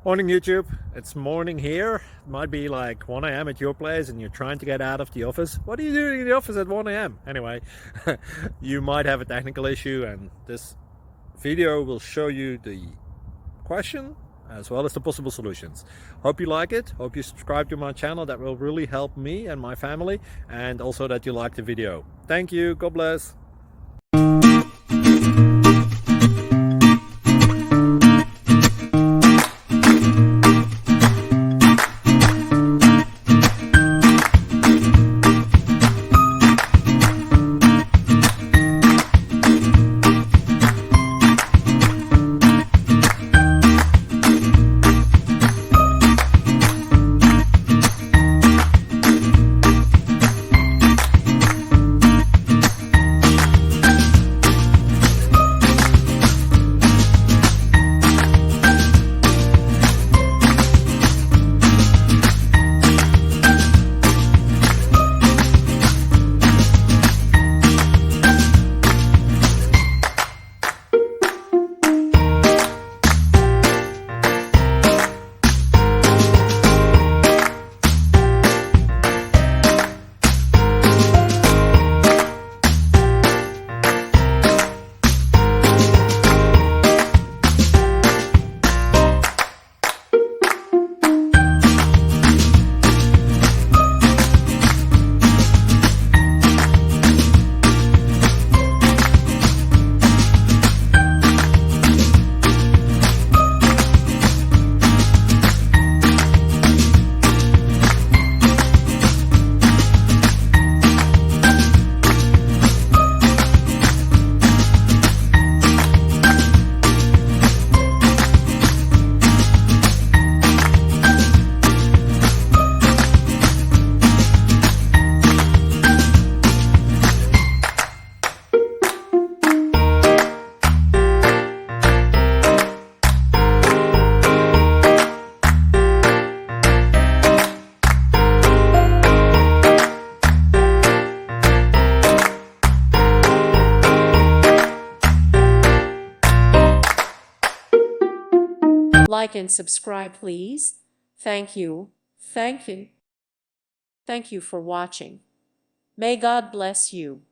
Morning YouTube, it's morning here. It might be like 1 a.m. at your place and you're trying to get out of the office. What are you doing in the office at 1 a.m.? Anyway, you might have a technical issue and this video will show you the question as well as the possible solutions. Hope you like it, hope you subscribe to my channel. That will really help me and my family, and also that you like the video. Thank you, God bless. Like and subscribe, please. Thank you. Thank you. Thank you for watching. May God bless you.